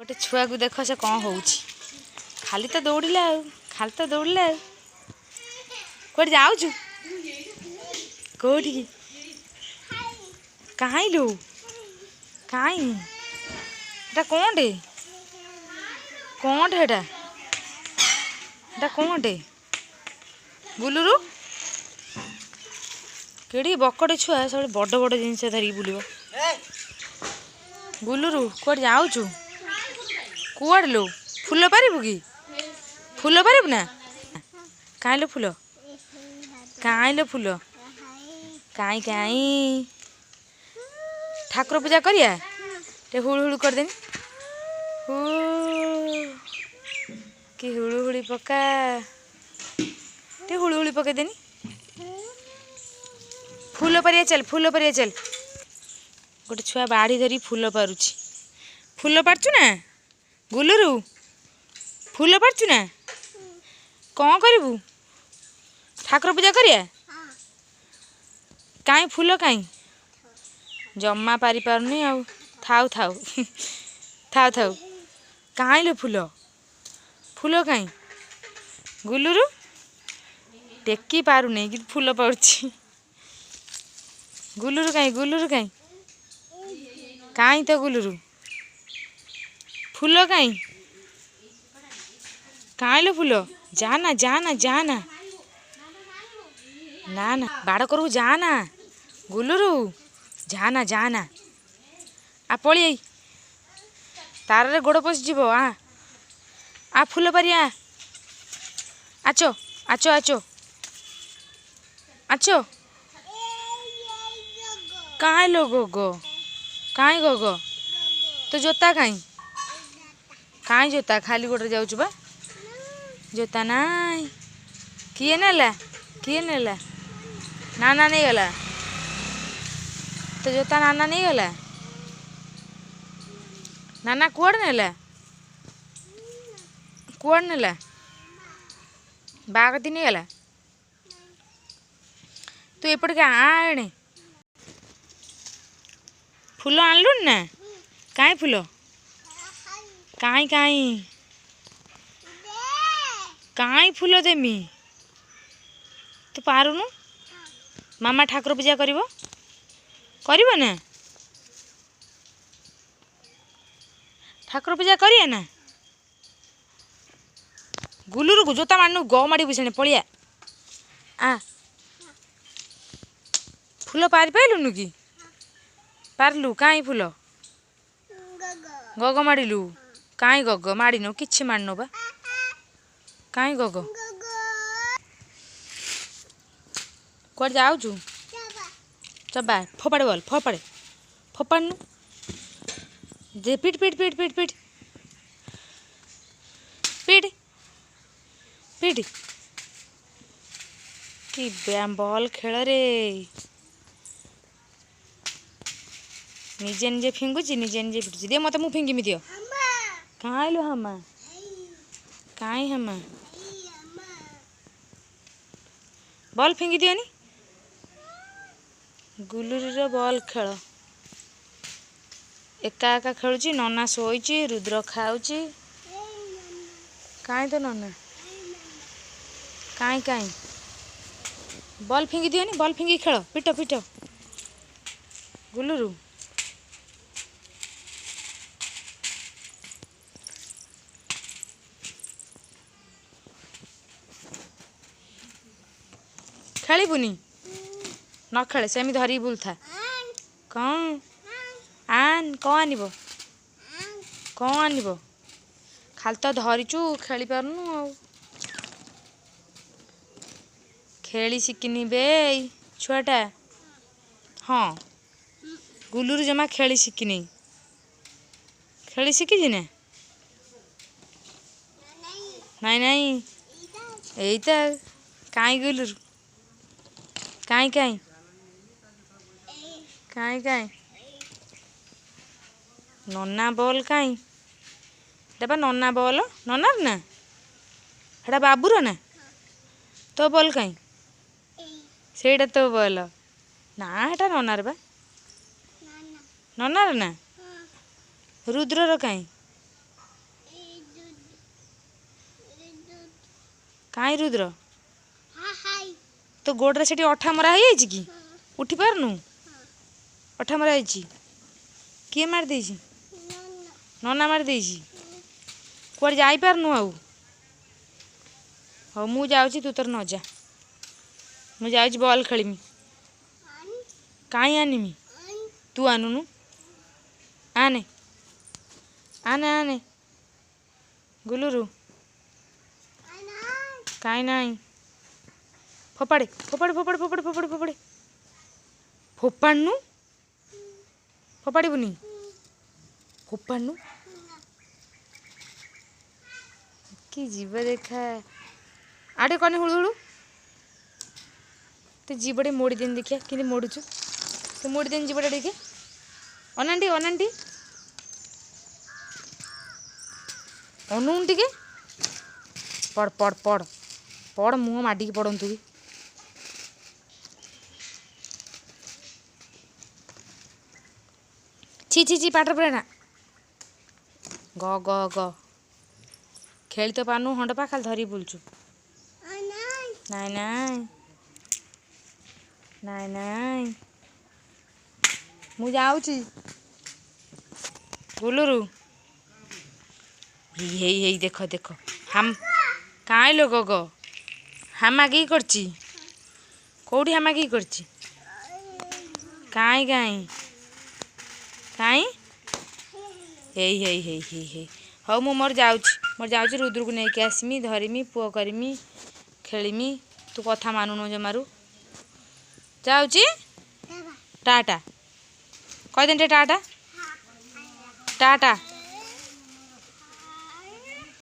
गोटे छुआ को देख से कौन हो खाली तो दौड़िला खाली तो दौड़िला कौट जाऊँ कौटी कहीं लु कहीं कौन टे कौन टेटा कौन टे बुलुरु केड़ी बकड़े छुआ सब बड़ बड़ जिनस धरिक बुल बुलुरु कौट जाऊँ कुआड़ लो फूल पारू कि फूल पारू ना कहीं लो फूल कहीं लो फूल कहीं कहीं ठाकुर पूजा करिया टे हुड़ हुड़ कर देनी कि हुड़ु हुड़ी पका टे हुड़ु हुड़ी पके देनी फूल परिया चल गोटे छुआ बाड़ी धरी फूल पारुची फूल पारचु ना गुलुरु फूल पारचु ना कौन करू ठाकुर पूजा करिया कहीं फूल कहीं जम्मा पारी पारुनी आउ थाउ थाउ थाउ थाउ कहीं लो फूल फूल कहीं गुलुरु टेकी पारुनी कि फूल पारुची गुलुरु कहीं कहीं तो गुलुरु फूल कहीं लो फूल जाना जाना जाना ना ना बाड़ करू जाना गुलुरु जाना जाना आ पड़ी तार रे गोड़ पशिज आ फूल पारिया आचो आचो आचो आचो कहीं लो गोगो कहीं गोगो तो जोता कहीं जोता खाली गोटे जाऊँ बा जोता नाई किए नेला नाना नहीं गला तो जोता नाना नहीं गला नाना कुआड़ नेला बागती नहीं गला तू एपट के आने फूल आणलु ना कहीं फूल कहीं कहीं कहीं फूल देमी तू पारुनु मामा ठाकुर पूजा करिवो ना ठाकुर पूजा करिए ना गुलुरु को जोता मारनु गौ माड़ी बुझे पलिया आ फूल पारि पाइलुनु कि पारलु कहीं फूल गग माड़िलु कहीं गग माड़िनु किछि मारनु बा कहीं गग कौट जाऊँ चबा फोपाड़े बोल फोपाड़नु जे पिट पिट पिट पिट पिट पिट पिट कि बॉल खेल रे निजे निजे फिंगुची निजे निजे फिटुची दे मत मु फिंगिमी दियो कहीं लो हमा कहीं हमा बॉल फिंगी दियोनी गुलुरी बॉल खेल एका एका खेलुची नना शोची रुद्र खाऊची कहीं तो नना कहीं कहीं बॉल फिंगी दियोनी बॉल फिंगी खेल पिट पिट गुलुरु खेलबुनी न खेले सेमी धरी बुलथा कौन आन कौन आनब खाली तो धरीचु खेली पारनु आ खेली शिखिनी बे छुआटा हाँ गुलुरु जमा खेली शिखिनी खेली शिखी ना नहीं नहीं यही तो कहीं गुलुरु कहीं कहीं कहीं कहीं नना बॉल कहीं देबा नना बॉल ननार ना हेटा बाबूर ना तो बॉल कहीं सेटा तो बॉल ना हेटा ननार बा ननार ना रुद्रर कहीं काई रुद्र तो गोड़े से अठा मरा हो कि उठी पारनु अठा मरा किए मार दे नना मार दे कुआड़े जाई पारनु आउ हाँ मु जाऊँ तू तोर न जा मु जाऊँ बॉल खेलमी काई आनमी तू आनुनु आने आने आने गुलुरु काई नाई फोपाड़े फोपाड़े फोपाड़े फोपाड़े फोपाड़े फोपाड़े फोपाड़नु फोपाड़बुनि फोपाड़नु कि जीव देखा आड़े कने हुड़ु हुड़ु तो जीवटे मोड़ी देन देखिया कि मोड़ुचु तो मोड़ी देन जीवटा देखे अनांटी अनांटी अनुन टिके पड़ पड़ पड़ पड़ मुँह माडिकी पड़तु कि छी छी छी पाटर पड़ा ग ग ग खेली तो पानु हंडपा खाली धरी बुलचु नाई नाई नाई नाई मु जाऊँची गुलुरु हे देख देख हम काई लो गग हामागी करची कौटी हामागी करची काई काई काई हे हाँ मु मोर जाऊँ रुद्र को लेकिन आसमी धरमी पुआ करमी खेलमी तू कथा मानुन जमारू जाऊँची टाटा कह देन टाटा टाटा